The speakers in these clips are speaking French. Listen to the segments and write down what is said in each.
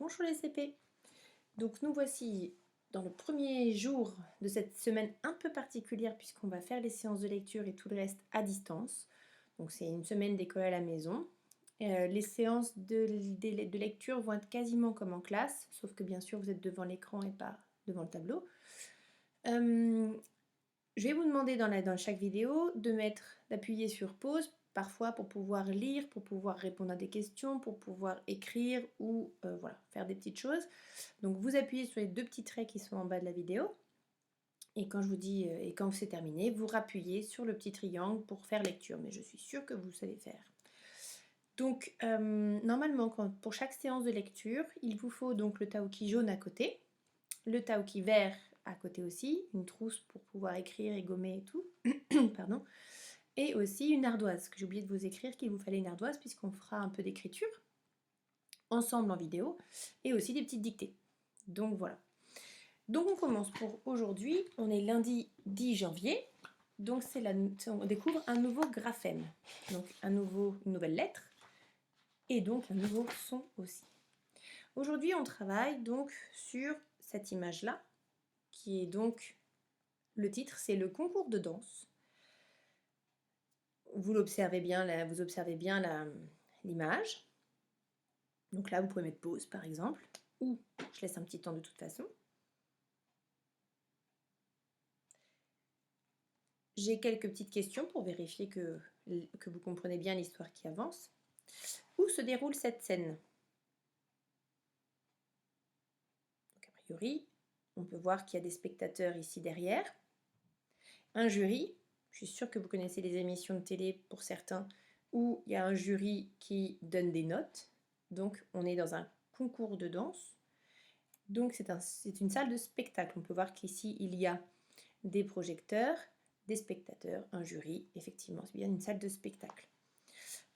Bonjour les CP. Donc nous voici dans le premier jour de cette semaine un peu particulière puisqu'on va faire les séances de lecture et tout le reste à distance. Donc c'est une semaine d'école à la maison. Les séances de lecture vont être quasiment comme en classe, sauf que bien sûr vous êtes devant l'écran et pas devant le tableau. Je vais vous demander dans chaque vidéo d'appuyer sur pause, parfois pour pouvoir lire, pour pouvoir répondre à des questions, pour pouvoir écrire ou voilà, faire des petites choses. Donc vous appuyez sur les deux petits traits qui sont en bas de la vidéo. Et quand je vous dis, et quand c'est terminé, vous rappuyez sur le petit triangle pour faire lecture. Mais je suis sûre que vous savez faire. Donc normalement, pour chaque séance de lecture, il vous faut donc le taoki jaune à côté, le taoki vert à côté aussi, une trousse pour pouvoir écrire et gommer et tout, pardon, et aussi une ardoise, que j'ai oublié de vous écrire qu'il vous fallait une ardoise puisqu'on fera un peu d'écriture ensemble en vidéo, et aussi des petites dictées. Donc voilà. Donc on commence pour aujourd'hui, on est lundi 10 janvier, donc on découvre un nouveau graphème, donc une nouvelle lettre, et donc un nouveau son aussi. Aujourd'hui on travaille donc sur cette image-là, qui est donc, le titre c'est le concours de danse. Vous observez bien l'image. Donc là vous pouvez mettre pause par exemple, ou je laisse un petit temps de toute façon. J'ai quelques petites questions pour vérifier que vous comprenez bien l'histoire qui avance. Où se déroule cette scène? Donc, a priori, on peut voir qu'il y a des spectateurs ici derrière. Un jury, je suis sûre que vous connaissez les émissions de télé pour certains, où il y a un jury qui donne des notes. Donc on est dans un concours de danse. Donc c'est une salle de spectacle. On peut voir qu'ici il y a des projecteurs, des spectateurs, un jury. Effectivement, c'est bien une salle de spectacle.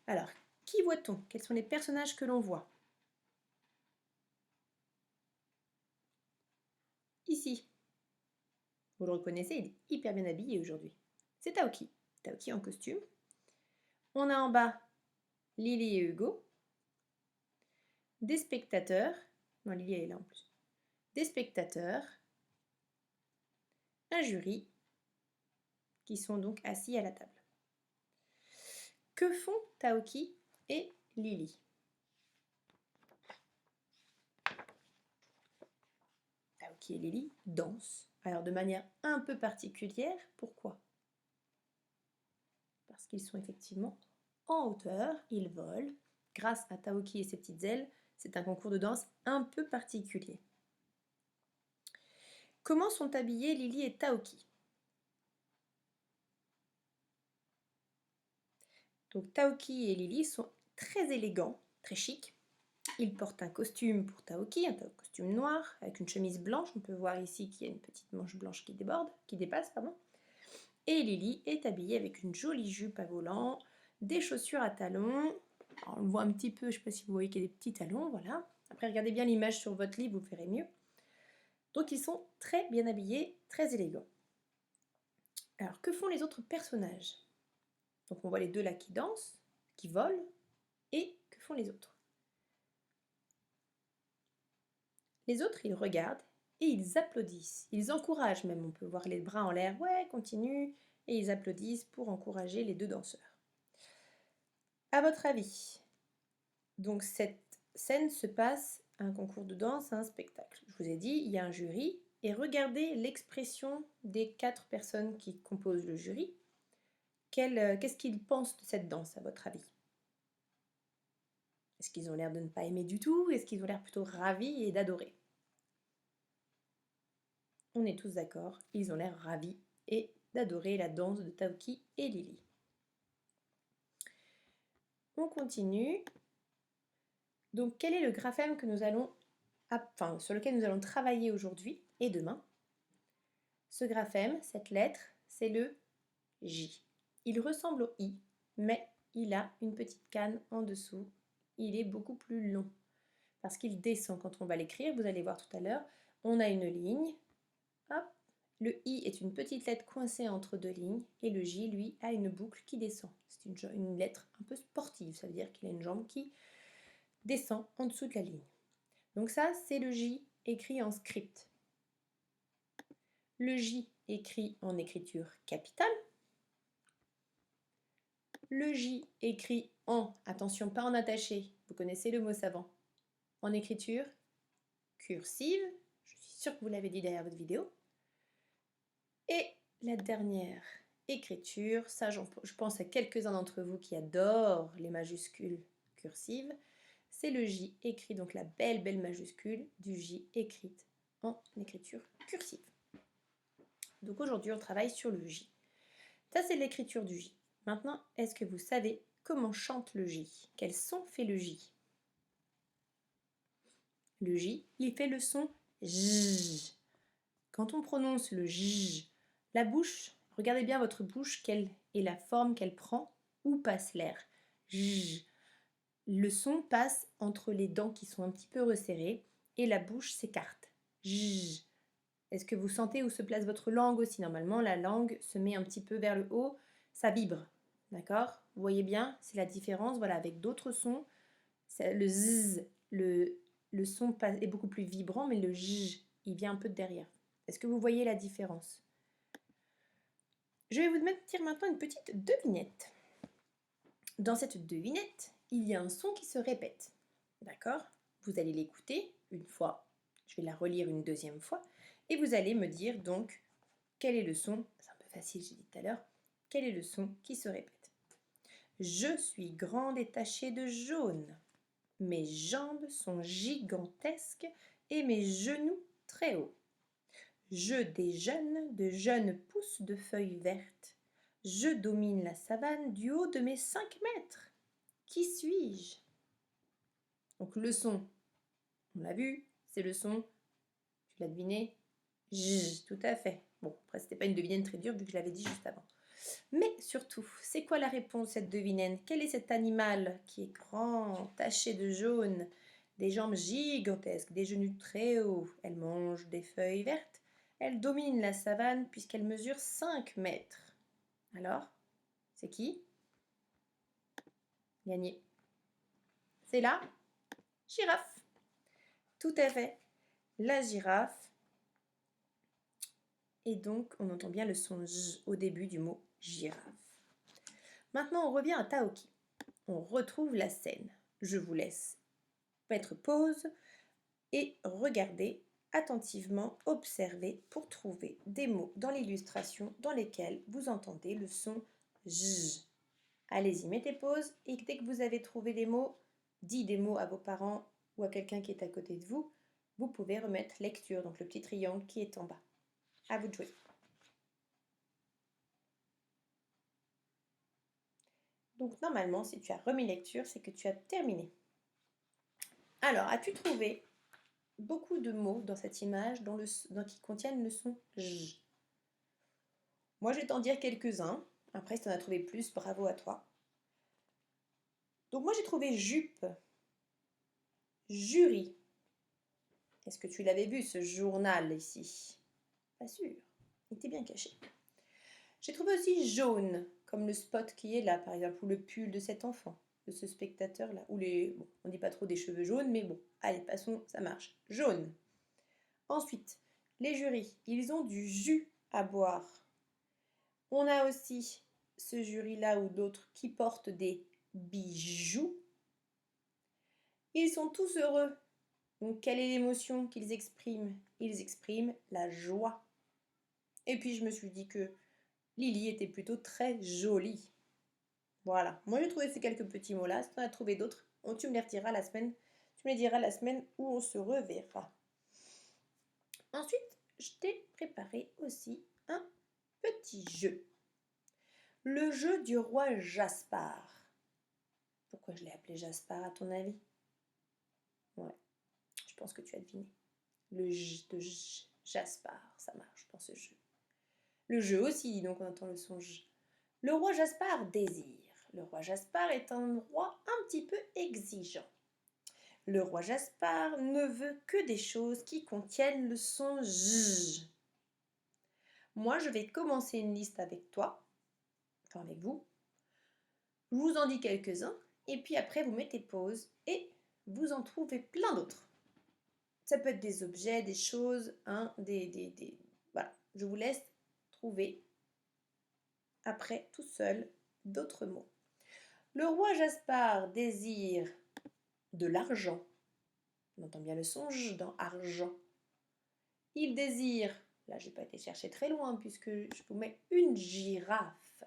Alors, qui voit-on? Quels sont les personnages que l'on voit? Ici, vous le reconnaissez, il est hyper bien habillé aujourd'hui. C'est Taoki. Taoki en costume. On a en bas Lily et Hugo. Des spectateurs. Non, Lily elle est là en plus. Des spectateurs. Un jury qui sont donc assis à la table. Que font Taoki et Lily? Taoki et Lily dansent. Alors de manière un peu particulière. Pourquoi? Parce qu'ils sont effectivement en hauteur, ils volent. Grâce à Taoki et ses petites ailes, c'est un concours de danse un peu particulier. Comment sont habillés Lily et Taoki? Donc Taoki et Lily sont très élégants, très chics. Ils portent un costume pour Taoki, un costume noir avec une chemise blanche. On peut voir ici qu'il y a une petite manche blanche qui dépasse. Et Lily est habillée avec une jolie jupe à volants, des chaussures à talons. Alors, on le voit un petit peu, je ne sais pas si vous voyez qu'il y a des petits talons, voilà. Après, regardez bien l'image sur votre livre, vous verrez mieux. Donc, ils sont très bien habillés, très élégants. Alors, que font les autres personnages? Donc, on voit les deux là qui dansent, qui volent. Et que font les autres? Les autres, ils regardent et ils applaudissent. Ils encouragent même, on peut voir les bras en l'air. Ouais, continue. Et ils applaudissent pour encourager les deux danseurs. À votre avis, donc cette scène se passe à un concours de danse, à un spectacle. Je vous ai dit, il y a un jury. Et regardez l'expression des 4 personnes qui composent le jury. Qu'est-ce qu'ils pensent de cette danse, à votre avis? Est-ce qu'ils ont l'air de ne pas aimer du tout? Est-ce qu'ils ont l'air plutôt ravis et d'adorer? On est tous d'accord, ils ont l'air ravis et d'adorer la danse de Taoki et Lily. On continue. Donc quel est le graphème que sur lequel nous allons travailler aujourd'hui et demain? Ce graphème, cette lettre, c'est le J. Il ressemble au I, mais il a une petite canne en dessous. Il est beaucoup plus long parce qu'il descend quand on va l'écrire. Vous allez voir tout à l'heure, on a une ligne. Hop, le I est une petite lettre coincée entre deux lignes et le J, lui, a une boucle qui descend. C'est une lettre un peu sportive, ça veut dire qu'il a une jambe qui descend en dessous de la ligne. Donc ça, c'est le J écrit en script. Le J écrit en écriture capitale. Le J écrit en, attention, pas en attaché, vous connaissez le mot savant, en écriture cursive. Je suis sûre que vous l'avez dit derrière votre vidéo. Et la dernière écriture, ça je pense à quelques-uns d'entre vous qui adorent les majuscules cursives, c'est le J écrit, donc la belle majuscule du J écrite en écriture cursive. Donc aujourd'hui, on travaille sur le J. Ça, c'est l'écriture du J. Maintenant, est-ce que vous savez comment chante le J? Quel son fait le J? Le J, il fait le son J. Quand on prononce le J, la bouche, regardez bien votre bouche, quelle est la forme qu'elle prend, où passe l'air. J. Le son passe entre les dents qui sont un petit peu resserrées et la bouche s'écarte. J. Est-ce que vous sentez où se place votre langue aussi? Normalement, la langue se met un petit peu vers le haut, ça vibre. D'accord? Vous voyez bien, c'est la différence. Voilà, avec d'autres sons, le Z, le son est beaucoup plus vibrant, mais le J, il vient un peu de derrière. Est-ce que vous voyez la différence? Je vais vous dire maintenant une petite devinette. Dans cette devinette, il y a un son qui se répète. D'accord? Vous allez l'écouter une fois. Je vais la relire une deuxième fois. Et vous allez me dire donc quel est le son. C'est un peu facile, j'ai dit tout à l'heure. Quel est le son qui se répète? Je suis grande et tachée de jaune. Mes jambes sont gigantesques et mes genoux très hauts. Je déjeune de jeunes pousses de feuilles vertes. Je domine la savane du haut de mes 5 mètres. Qui suis-je? Donc le son, on l'a vu, c'est le son, tu l'as deviné, J, tout à fait. Bon, après c'était pas une devinette très dure vu que je l'avais dit juste avant. Mais surtout, c'est quoi la réponse cette devinette? Quel est cet animal qui est grand, taché de jaune, des jambes gigantesques, des genoux très hauts? Elle mange des feuilles vertes. Elle domine la savane puisqu'elle mesure 5 mètres. Alors, c'est qui? Gagné. C'est la girafe. Tout à fait. La girafe. Et donc, on entend bien le son J au début du mot girafe. Maintenant, on revient à Taoki. On retrouve la scène. Je vous laisse mettre pause et regarder attentivement, observer pour trouver des mots dans l'illustration dans lesquels vous entendez le son J. Allez-y, mettez pause et dès que vous avez trouvé des mots, dites des mots à vos parents ou à quelqu'un qui est à côté de vous, vous pouvez remettre lecture, donc le petit triangle qui est en bas. À vous de jouer. Donc normalement, si tu as remis lecture, c'est que tu as terminé. Alors, as-tu trouvé beaucoup de mots dans cette image qui contiennent le son J? Moi, je vais t'en dire quelques-uns. Après, si tu en as trouvé plus, bravo à toi. Donc moi, j'ai trouvé jupe, jury. Est-ce que tu l'avais vu, ce journal ici? Pas sûr, il était bien caché. J'ai trouvé aussi jaune, comme le spot qui est là, par exemple, ou le pull de cet enfant, de ce spectateur-là, ou bon, on dit pas trop des cheveux jaunes, mais bon, allez, passons, ça marche. Jaune. Ensuite, les jurys, ils ont du jus à boire. On a aussi ce jury-là ou d'autres qui portent des bijoux. Ils sont tous heureux. Donc, quelle est l'émotion qu'ils expriment? Ils expriment la joie. Et puis, je me suis dit que Lily était plutôt très jolie. Voilà. Moi, j'ai trouvé ces quelques petits mots-là. Si tu en as trouvé d'autres, tu me les rediras la semaine. Tu me les diras la semaine où on se reverra. Ensuite, je t'ai préparé aussi un petit jeu. Le jeu du roi Jaspar. Pourquoi je l'ai appelé Jaspar à ton avis? Ouais, je pense que tu as deviné. Le J de Jaspar, ça marche dans ce jeu. Le jeu aussi, donc on entend le son J. Le roi Jaspar désire. Le roi Jaspar est un roi un petit peu exigeant. Le roi Jaspar ne veut que des choses qui contiennent le son J. Moi, je vais commencer une liste avec toi, enfin avec vous. Je vous en dis quelques-uns, et puis après, vous mettez pause et vous en trouvez plein d'autres. Ça peut être des objets, des choses, hein, Voilà, je vous laisse trouver après tout seul d'autres mots. Le roi Jaspar désire de l'argent. On entend bien le son J dans argent. Il désire, là j'ai pas été chercher très loin puisque je vous mets une girafe.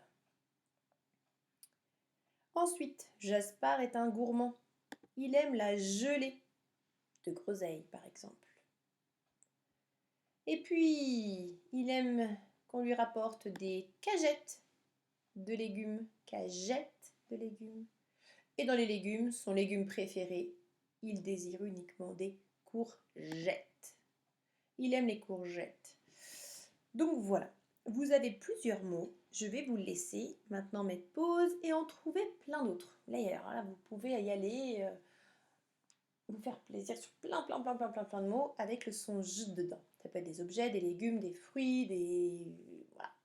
Ensuite, Jaspar est un gourmand. Il aime la gelée de groseille par exemple. Et puis, il aime qu'on lui rapporte des cagettes de légumes. Cagettes de légumes. Et dans les légumes, son légume préféré, il désire uniquement des courgettes. Il aime les courgettes. Donc voilà, vous avez plusieurs mots. Je vais vous laisser maintenant mettre pause et en trouver plein d'autres. Là, vous pouvez y aller, vous faire plaisir sur plein de mots avec le son J dedans. Ça peut être des objets, des légumes, des fruits,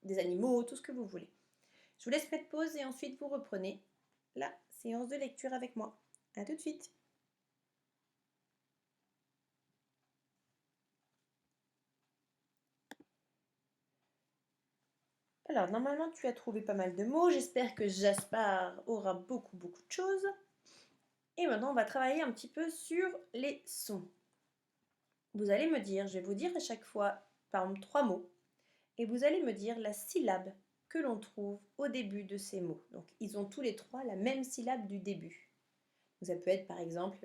des animaux, tout ce que vous voulez. Je vous laisse mettre pause et ensuite vous reprenez la séance de lecture avec moi. A tout de suite. Alors, normalement, tu as trouvé pas mal de mots. J'espère que Jaspar aura beaucoup de choses. Et maintenant, on va travailler un petit peu sur les sons. Vous allez me dire, je vais vous dire à chaque fois, par exemple, 3 mots. Et vous allez me dire la syllabe que l'on trouve au début de ces mots. Donc, ils ont tous les 3 la même syllabe du début. Donc, ça peut être, par exemple,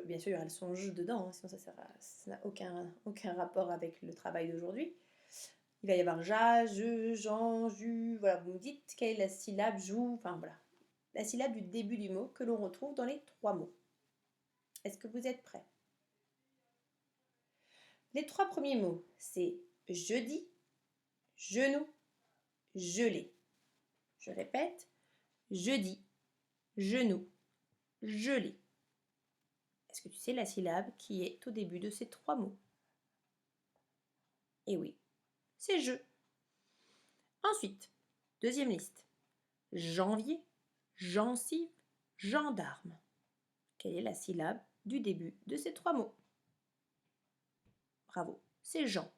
bien sûr, il y aura le son J dedans, hein, sinon ça n'a aucun rapport avec le travail d'aujourd'hui. Il va y avoir ja, je, jean, ju. Voilà, vous me dites quelle est la syllabe jou, enfin voilà. La syllabe du début du mot que l'on retrouve dans les 3 mots. Est-ce que vous êtes prêts? Les 3 premiers mots, c'est jeudi, genou, gelé. Je répète, jeudi, genou, gelé. Est-ce que tu sais la syllabe qui est au début de ces 3 mots? Eh oui, c'est je. Ensuite, deuxième liste. Janvier, gencive, gendarme. Quelle est la syllabe du début de ces 3 mots? Bravo, c'est Jean.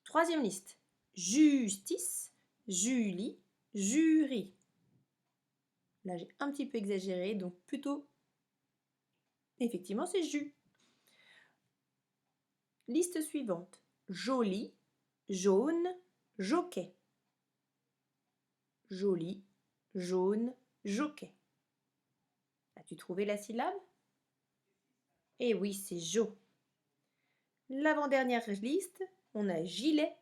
Troisième liste. Justice, Julie, jury. Là, j'ai un petit peu exagéré, donc plutôt, effectivement, c'est jus. Liste suivante. Joli, jaune, jockey. Joli, jaune, jockey. As-tu trouvé la syllabe? Eh oui, c'est jo. L'avant-dernière liste, on a gilet,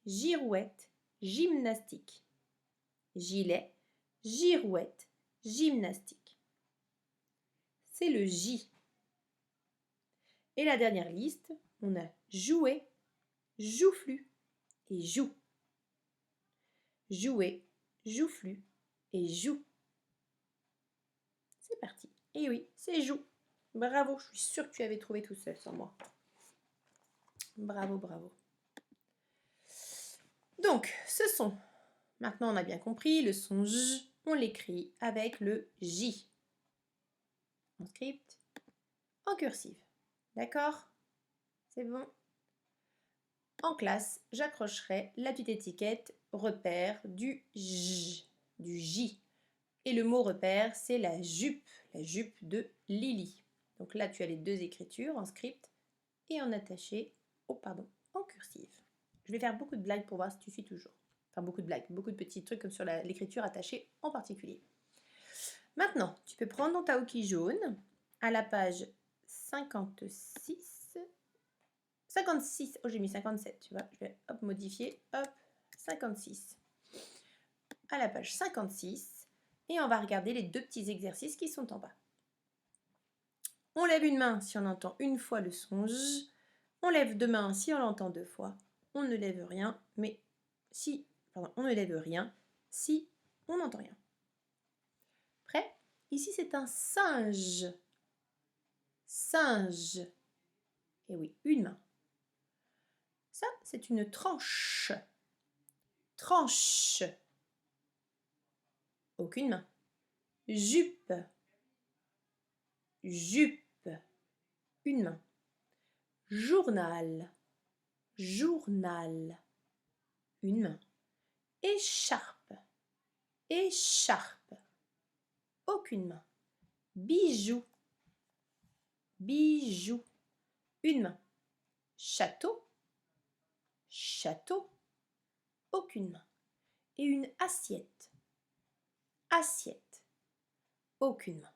girouette, gymnastique. Gilet, girouette, gymnastique. C'est le J. Et la dernière liste, on a jouet, joufflu et joue. Jouer, joufflu et joue. C'est parti. Et oui, c'est joue. Bravo, je suis sûre que tu avais trouvé tout seul sans moi. Bravo, bravo. Donc, ce son, maintenant on a bien compris, le son J, on l'écrit avec le J. En script, en cursive. D'accord? C'est bon? En classe, j'accrocherai la petite étiquette repère du J, du J. Et le mot repère, c'est la jupe de Lily. Donc là, tu as les 2 écritures en script et en attaché, en cursive. Je vais faire beaucoup de blagues pour voir si tu suis toujours. Enfin, beaucoup de blagues, beaucoup de petits trucs comme sur l'écriture attachée en particulier. Maintenant, tu peux prendre ton Taoki jaune à la page 56. 56, oh j'ai mis 57, tu vois, je vais modifier, 56. À la page 56, et on va regarder les 2 petits exercices qui sont en bas. On lève une main si on entend une fois le son J, on lève 2 mains si on l'entend 2 fois, on ne lève rien, on ne lève rien si on n'entend rien. Prêt? Ici c'est un singe. Singe. Et oui, une main. Ça, c'est une tranche. Tranche. Aucune main. Jupe. Jupe. Une main. journal, journal, une main. Écharpe, écharpe, aucune main. Bijou, bijou, une main. Château, château, aucune main. Et une assiette, assiette, aucune main.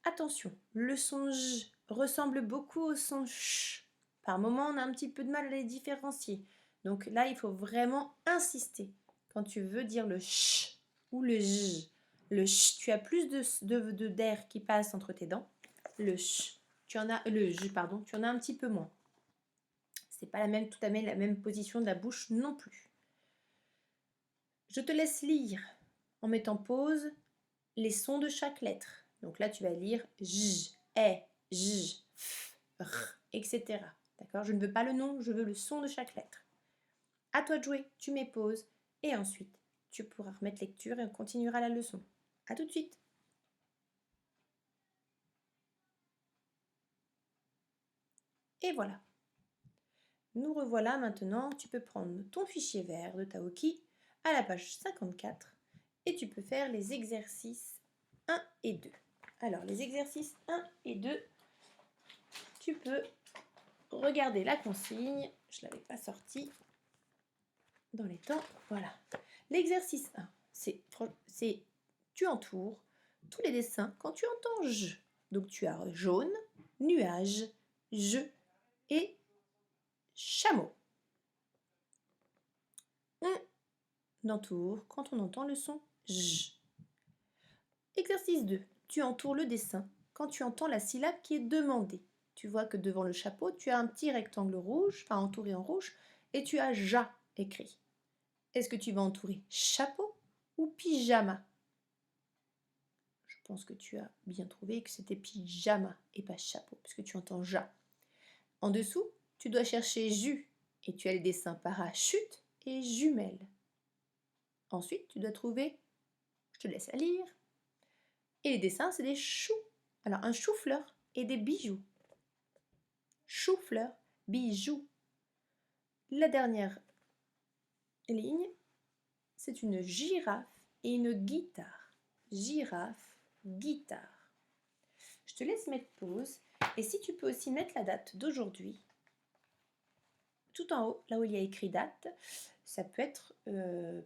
Attention, le son J ressemble beaucoup au son CH. Par moments, on a un petit peu de mal à les différencier. Donc là, il faut vraiment insister quand tu veux dire le CH ou le J. Le CH, tu as plus d'air qui passe entre tes dents. Le CH, le J, pardon, tu en as un petit peu moins. C'est pas tout à fait la même position de la bouche non plus. Je te laisse lire en mettant pause les sons de chaque lettre. Donc là, tu vas lire J, E, J, F, R, etc. D'accord? Je ne veux pas le nom, je veux le son de chaque lettre. À toi de jouer, tu mets pause et ensuite, tu pourras remettre lecture et on continuera la leçon. À tout de suite! Et voilà. Nous revoilà maintenant. Tu peux prendre ton fichier vert de Taoki à la page 54 et tu peux faire les exercices 1 et 2. Alors, les exercices 1 et 2, tu peux regarder la consigne. Je ne l'avais pas sortie dans les temps. Voilà. L'exercice 1, c'est tu entoures tous les dessins quand tu entends J. Donc, tu as jaune, nuage, je et chameau. On entoure quand on entend le son J. Exercice 2. Tu entoures le dessin quand tu entends la syllabe qui est demandée. Tu vois que devant le chapeau, tu as un petit rectangle rouge, enfin entouré en rouge, et tu as ja écrit. Est-ce que tu vas entourer chapeau ou pyjama? Je pense que tu as bien trouvé que c'était pyjama et pas chapeau, puisque tu entends ja. En dessous, tu dois chercher jus, et tu as les dessins parachute et jumelle. Ensuite, tu dois trouver, je te laisse à lire, et les dessins, c'est des choux. Alors, un chou-fleur et des bijoux. Chou-fleur, bijoux. La dernière ligne, c'est une girafe et une guitare. Girafe, guitare. Je te laisse mettre pause. Et si tu peux aussi mettre la date d'aujourd'hui, tout en haut, là où il y a écrit date, ça peut être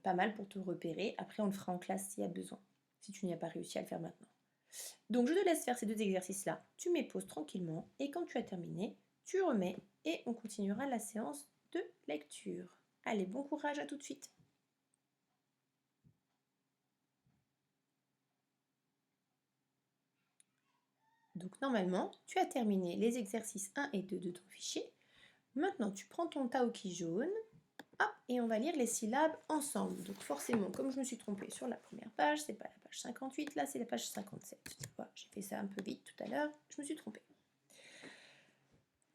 pas mal pour te repérer. Après, on le fera en classe s'il y a besoin, si tu n'y as pas réussi à le faire maintenant. Donc, je te laisse faire ces deux exercices-là. Tu mets pause tranquillement et quand tu as terminé, tu remets et on continuera la séance de lecture. Allez, bon courage, à tout de suite. Donc, normalement, tu as terminé les exercices 1 et 2 de ton fichier. Maintenant, tu prends ton Taoki jaune. Hop, et on va lire les syllabes ensemble. Donc forcément, comme je me suis trompée sur la première page, c'est pas la page 58, là c'est la page 57. Voilà, j'ai fait ça un peu vite tout à l'heure, je me suis trompée.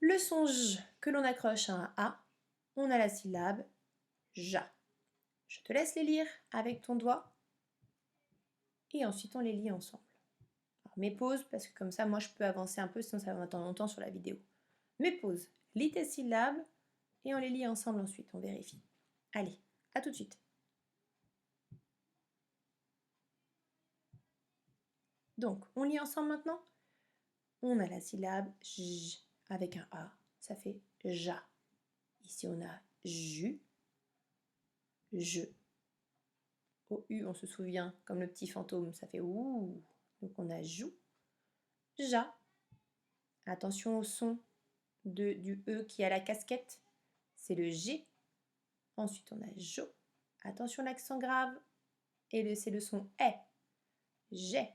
Le son J que l'on accroche à un A, on a la syllabe JA. Je te laisse les lire avec ton doigt et ensuite on les lit ensemble. Alors, mets pause parce que comme ça, moi je peux avancer un peu, sinon ça va m'attendre longtemps sur la vidéo. Mets pause, lis tes syllabes et on les lit ensemble ensuite, on vérifie. Allez, à tout de suite. Donc, on lit ensemble maintenant. On a la syllabe J avec un A, ça fait ja. Ici, on a ju, je. Au U, on se souvient, comme le petit fantôme, ça fait ouh. Donc, on a jou, ja. Attention au son du E qui a la casquette, c'est le G. Ensuite, on a jo. Attention l'accent grave, et c'est le son E. J'ai.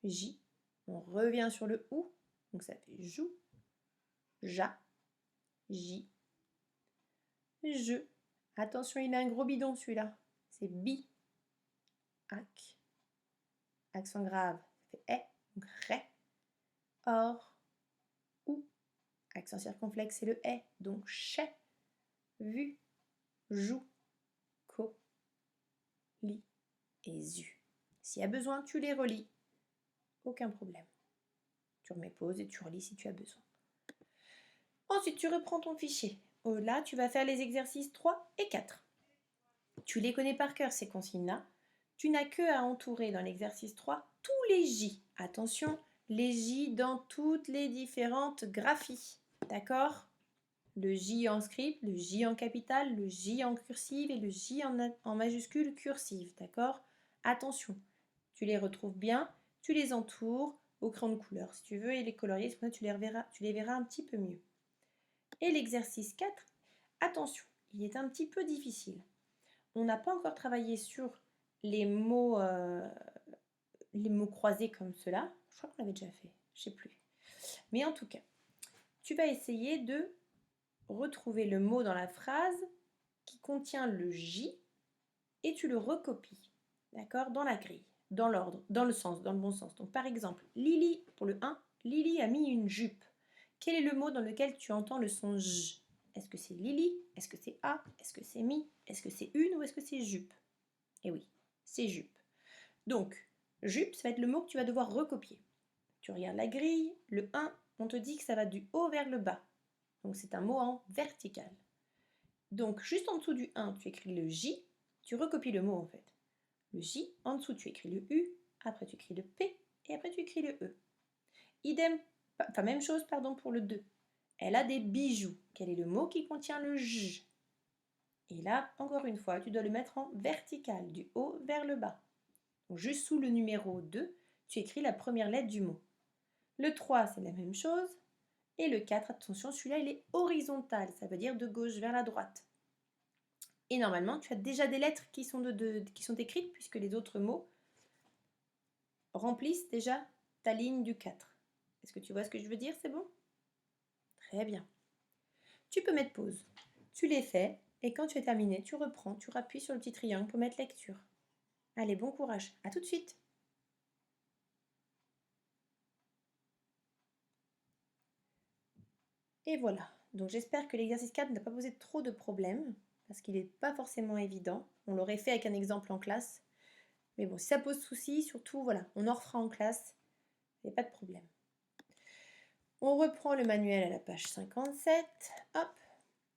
J. On revient sur le OU, donc ça fait jou, ja, J, je. Attention, il a un gros bidon celui-là. C'est bi. Ac. Accent grave, ça fait e, donc ré. Or, ou. Accent circonflexe, c'est le e, donc chais. Vu, joue, co, li et zu. S'il y a besoin, tu les relis. Aucun problème. Tu remets pause et tu relis si tu as besoin. Ensuite, tu reprends ton fichier. Là, tu vas faire les exercices 3 et 4. Tu les connais par cœur, ces consignes-là. Tu n'as que à entourer dans l'exercice 3 tous les J. Attention, les J dans toutes les différentes graphies. D'accord? Le J en script, le J en capital, le J en cursive et le J en majuscule cursive. D'accord? Attention, tu les retrouves bien, tu les entoures au crayon de couleur si tu veux et les colorier, tu les verras un petit peu mieux. Et l'exercice 4, attention, il est un petit peu difficile. On n'a pas encore travaillé sur les mots croisés comme cela. Je crois qu'on l'avait déjà fait, je ne sais plus. Mais en tout cas, tu vas essayer de retrouver le mot dans la phrase qui contient le J et tu le recopies, d'accord, dans la grille, dans l'ordre, dans le bon sens. Donc par exemple, Lily, pour le 1, Lily a mis une jupe. Quel est le mot dans lequel tu entends le son J? Est-ce que c'est Lily? Est-ce que c'est A? Est-ce que c'est mi? Est-ce que c'est une ou est-ce que c'est jupe? Eh oui, c'est jupe. Donc, jupe, ça va être le mot que tu vas devoir recopier. Tu regardes la grille, le 1, on te dit que ça va du haut vers le bas. Donc c'est un mot en vertical. Donc juste en dessous du 1, tu écris le J, tu recopies le mot en fait. Le J, en dessous tu écris le U, après tu écris le P et après tu écris le E. Idem, enfin même chose pardon pour le 2. Elle a des bijoux. Quel est le mot qui contient le J? Et là, encore une fois, tu dois le mettre en vertical, du haut vers le bas. Donc juste sous le numéro 2, tu écris la première lettre du mot. Le 3, c'est la même chose. Et le 4, attention, celui-là, il est horizontal, ça veut dire de gauche vers la droite. Et normalement, tu as déjà des lettres qui sont écrites, puisque les autres mots remplissent déjà ta ligne du 4. Est-ce que tu vois ce que je veux dire? C'est bon? Très bien. Tu peux mettre pause. Tu les fais, et quand tu es terminé, tu reprends, tu rappuies sur le petit triangle pour mettre lecture. Allez, bon courage. À tout de suite. Et voilà. Donc j'espère que l'exercice 4 n'a pas posé trop de problèmes, parce qu'il n'est pas forcément évident. On l'aurait fait avec un exemple en classe. Mais bon, si ça pose souci, surtout, voilà, on en refera en classe. Il n'y a pas de problème. On reprend le manuel à la page 57. Hop.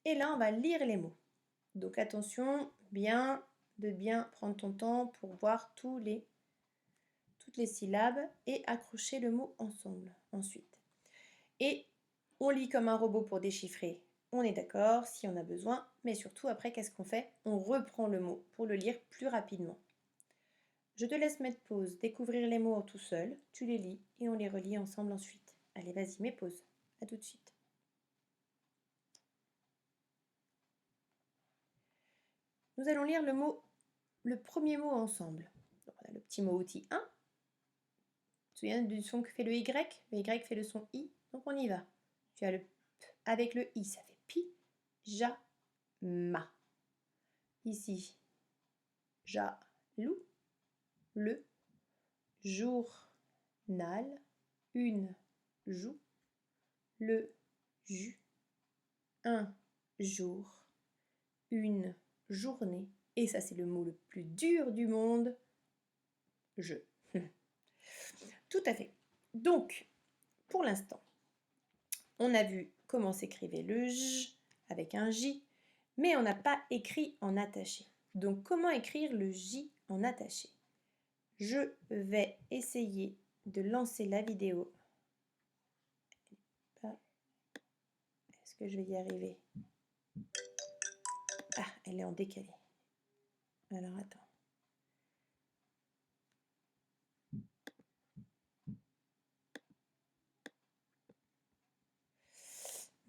Et là, on va lire les mots. Donc attention, de bien prendre ton temps pour voir toutes les syllabes et accrocher le mot ensemble ensuite. Et on lit comme un robot pour déchiffrer. On est d'accord si on a besoin, mais surtout après, qu'est-ce qu'on fait? On reprend le mot pour le lire plus rapidement. Je te laisse mettre pause, découvrir les mots tout seul, tu les lis et on les relit ensemble ensuite. Allez, vas-y, mets pause. À tout de suite. Nous allons lire le premier mot ensemble. Donc, on a le petit mot outil 1. Tu te souviens du son que fait le Y? Le Y fait le son I, donc on y va. Tu as le P avec le I, ça fait pi, ja, ma. Ici, jaloux, le, journal, une joue, le jus, un jour, une journée, et ça c'est le mot le plus dur du monde, je. Tout à fait. Donc, pour l'instant, on a vu comment s'écrivait le J avec un J, mais on n'a pas écrit en attaché. Donc, comment écrire le J en attaché? Je vais essayer de lancer la vidéo. Est-ce que je vais y arriver? Ah, elle est en décalé. Alors, attends.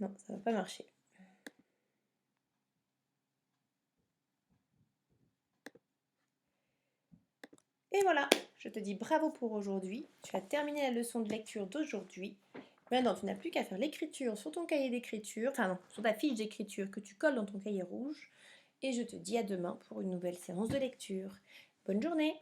Non, ça ne va pas marcher. Et voilà, je te dis bravo pour aujourd'hui. Tu as terminé la leçon de lecture d'aujourd'hui. Maintenant, tu n'as plus qu'à faire l'écriture sur ton cahier d'écriture, enfin non, sur ta fiche d'écriture que tu colles dans ton cahier rouge. Et je te dis à demain pour une nouvelle séance de lecture. Bonne journée!